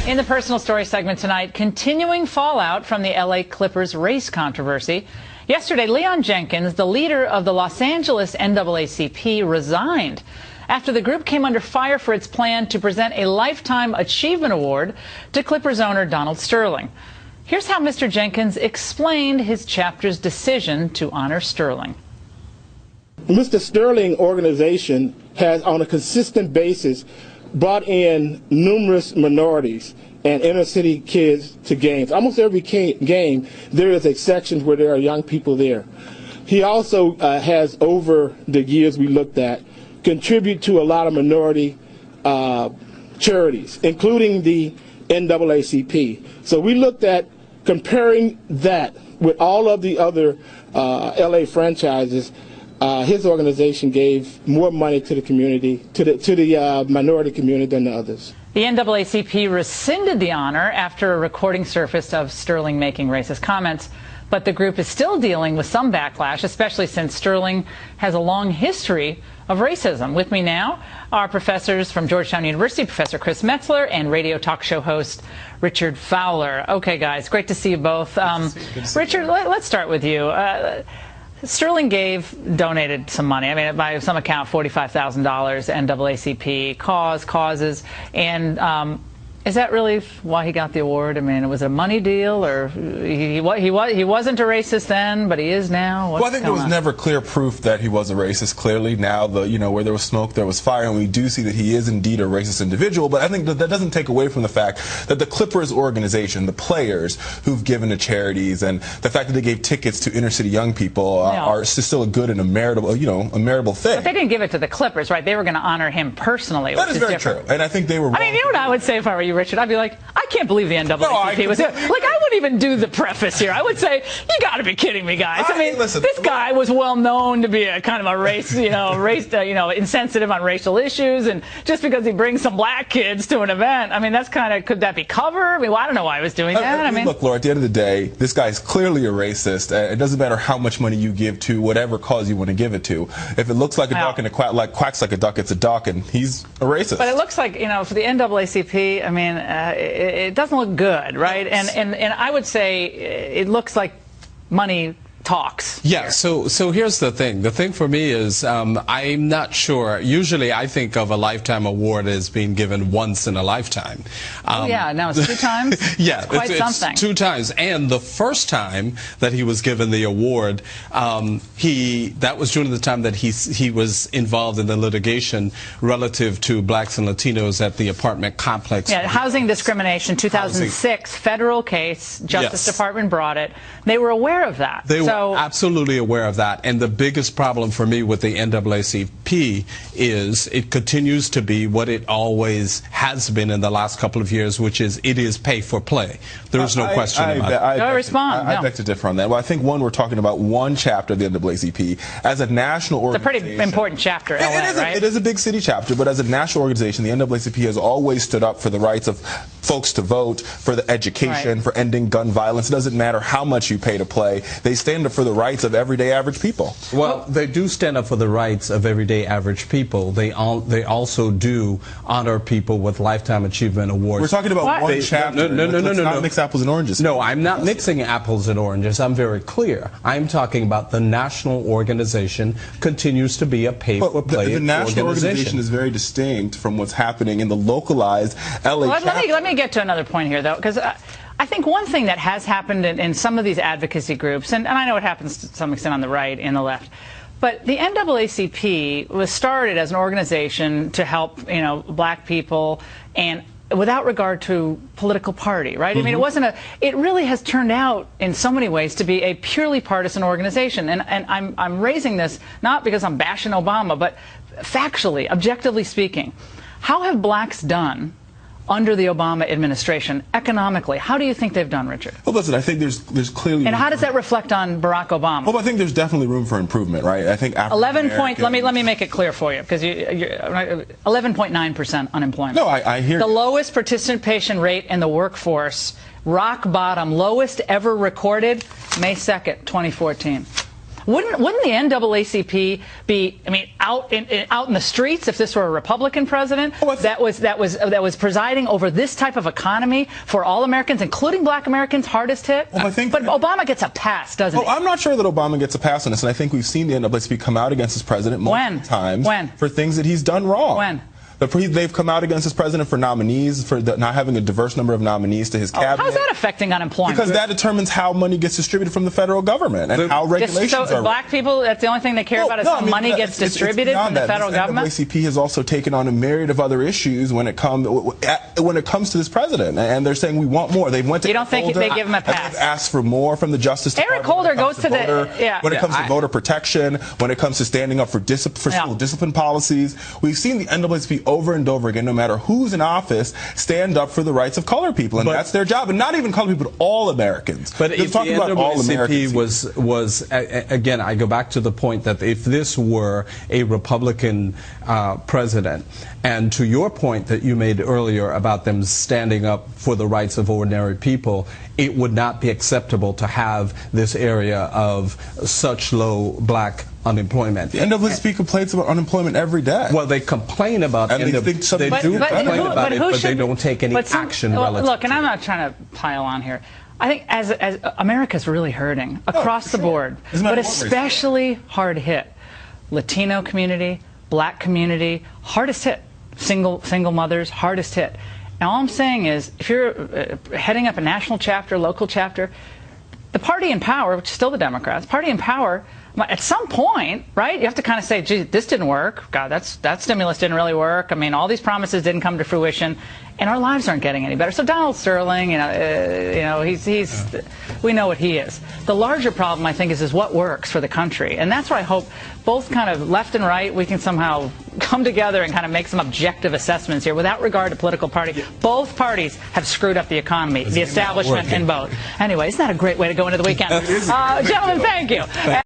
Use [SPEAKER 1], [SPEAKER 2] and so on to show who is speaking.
[SPEAKER 1] In the personal story segment tonight, continuing fallout from the LA Clippers race controversy. Yesterday, Leon Jenkins, the leader of the Los Angeles NAACP, resigned after the group came under fire for its plan to present a Lifetime Achievement Award to Clippers owner Donald Sterling. Here's how Mr. Jenkins explained his chapter's decision to honor Sterling.
[SPEAKER 2] Mr. Sterling organization has, on a consistent basis, brought in numerous minorities and inner city kids to games. Almost every game, there is a section where there are young people there. He also has, over the years we looked at, contributed to a lot of minority charities, including the NAACP. So we looked at comparing that with all of the other LA franchises. His organization gave more money to the community, to the minority community than the others.
[SPEAKER 1] The NAACP rescinded the honor after a recording surfaced of Sterling making racist comments, but the group is still dealing with some backlash, especially since Sterling has a long history of racism. With me now are professors from Georgetown University, Professor Chris Metzler and radio talk show host Richard Fowler. Okay, guys, great to see you both. Richard, let's start with you. Sterling donated some money. I mean, by some account, $45,000, NAACP, causes, and is that really why he got the award? I mean, was it a money deal, or he wasn't a racist then, but he is now?
[SPEAKER 3] Well, I think there was never clear proof that he was a racist. Clearly, now where there was smoke, there was fire, and we do see that he is indeed a racist individual. But I think that doesn't take away from the fact that the Clippers organization, the players who've given to charities, and the fact that they gave tickets to inner city young people are still a good and a meritable thing.
[SPEAKER 1] But they didn't give it to the Clippers, right? They were going to honor him personally.
[SPEAKER 3] That is very true, and I think they were wrong.
[SPEAKER 1] I mean, you know what I would say if I were you, Richard? I'd be like, I can't believe the NAACP was here. Like, I wouldn't even do the preface here. I would say, you got to be kidding me, guys. I mean, listen, this guy was well known to be a kind of a insensitive on racial issues, and just because he brings some black kids to an event, I mean, that's kind of, could that be cover? I mean, well, I don't know why he was doing that. I mean,
[SPEAKER 3] look, Laura, at the end of the day, this guy is clearly a racist. It doesn't matter how much money you give to whatever cause you want to give it to. If it looks like a duck and it quacks like a duck, it's a duck, and he's a racist.
[SPEAKER 1] But it looks like, for the NAACP, I mean, it doesn't look good, right? And I would say it looks like money talks.
[SPEAKER 4] Yeah, so here's the thing. The thing for me is I'm not sure. Usually I think of a lifetime award as being given once in a lifetime.
[SPEAKER 1] Yeah, now it's 2 times?
[SPEAKER 4] Yeah,
[SPEAKER 1] it's something.
[SPEAKER 4] It's 2 times. And the first time that he was given the award, that was during the time that he was involved in the litigation relative to blacks and Latinos at the apartment complex.
[SPEAKER 1] Yeah, housing discrimination, 2006, federal case, Justice Department brought it. They were aware of that.
[SPEAKER 4] They were absolutely aware of that, and the biggest problem for me with the NAACP is it continues to be what it always has been in the last couple of years, which is it is pay for play. There is no question about it.
[SPEAKER 3] I beg to differ on that. Well, I think, one, we're talking about one chapter of the NAACP. As a national organization,
[SPEAKER 1] it's a pretty important chapter, LA, right?
[SPEAKER 3] It is a big city chapter, but as a national organization, the NAACP has always stood up for the rights of folks to vote, for the education, for ending gun violence. It doesn't matter how much you pay to play. They stand up for the rights of everyday average people.
[SPEAKER 4] Well, they do stand up for the rights of everyday average people. They also do honor people with Lifetime Achievement Awards.
[SPEAKER 3] We're talking about one chapter.
[SPEAKER 4] No.
[SPEAKER 3] Let's not mix apples and oranges.
[SPEAKER 4] No, I'm not mixing apples and oranges. I'm very clear. I'm talking about the national organization continues to be a pay-for-play organization.
[SPEAKER 3] The national organization is very distinct from what's happening in the localized LA chapter.
[SPEAKER 1] Let me get to another point here, though, because I think one thing that has happened in some of these advocacy groups, and I know it happens to some extent on the right and the left, but the NAACP was started as an organization to help, black people, and without regard to political party, right? I mean, it really has turned out in so many ways to be a purely partisan organization. And I'm raising this not because I'm bashing Obama, but factually, objectively speaking, how have blacks done under the Obama administration economically? How do you think they've done, Richard?
[SPEAKER 3] Well, listen, I think there's clearly.
[SPEAKER 1] And how does that reflect on Barack Obama?
[SPEAKER 3] Well, I think there's definitely room for improvement, right? I think
[SPEAKER 1] 11 point. Let me make it clear for you, because 11.9% unemployment.
[SPEAKER 3] No, I hear
[SPEAKER 1] the lowest participation rate in the workforce, rock bottom, lowest ever recorded, May 2nd, 2014. Wouldn't the NAACP be, I mean, out in the streets if this were a Republican president that was presiding over this type of economy for all Americans, including Black Americans, hardest hit? Well, but Obama gets a pass, doesn't he?
[SPEAKER 3] I'm not sure that Obama gets a pass on this, and I think we've seen the NAACP come out against his president multiple times for things that he's done wrong.
[SPEAKER 1] When?
[SPEAKER 3] They've come out against his president for nominees, for not having a diverse number of nominees to his cabinet.
[SPEAKER 1] How's that affecting unemployment?
[SPEAKER 3] Because that determines how money gets distributed from the federal government and how regulations are.
[SPEAKER 1] So Black people, that's the only thing they care about is how money gets distributed from the federal government?
[SPEAKER 3] The NAACP has also taken on a myriad of other issues when it comes to this president, and they're saying we want more. They went to
[SPEAKER 1] You don't think they give him a pass?
[SPEAKER 3] They've asked for more from the Justice Department.
[SPEAKER 1] Eric Holder goes to
[SPEAKER 3] when it comes to voter protection, when it comes to standing up for school discipline policies. We've seen the NAACP over and over again, no matter who's in office, stand up for the rights of colored people, and that's their job. And not even colored people, but all Americans.
[SPEAKER 4] But if the NAACP was again, I go back to the point that if this were a Republican president, and to your point that you made earlier about them standing up for the rights of ordinary people, it would not be acceptable to have this area of such low Black unemployment.
[SPEAKER 3] The NAACP complains about unemployment every day.
[SPEAKER 4] Well, they complain about it. They don't take any action relative.
[SPEAKER 1] Look, and I'm not trying to pile on here. I think as America's really hurting across the board, but especially hard hit. Latino community, Black community, hardest hit. Single mothers, hardest hit. And all I'm saying is, if you're heading up a national chapter, local chapter, the party in power, which is still the Democrats, party in power, at some point, right, you have to kind of say, gee, this didn't work. God, that stimulus didn't really work. I mean, all these promises didn't come to fruition, and our lives aren't getting any better. So Donald Sterling, we know what he is. The larger problem, I think, is what works for the country, and that's where I hope both kind of left and right, we can somehow come together and kind of make some objective assessments here without regard to political party. Both parties have screwed up the economy, the establishment, and both. Anyway, isn't that a great way to go into the weekend? Gentlemen, thank you.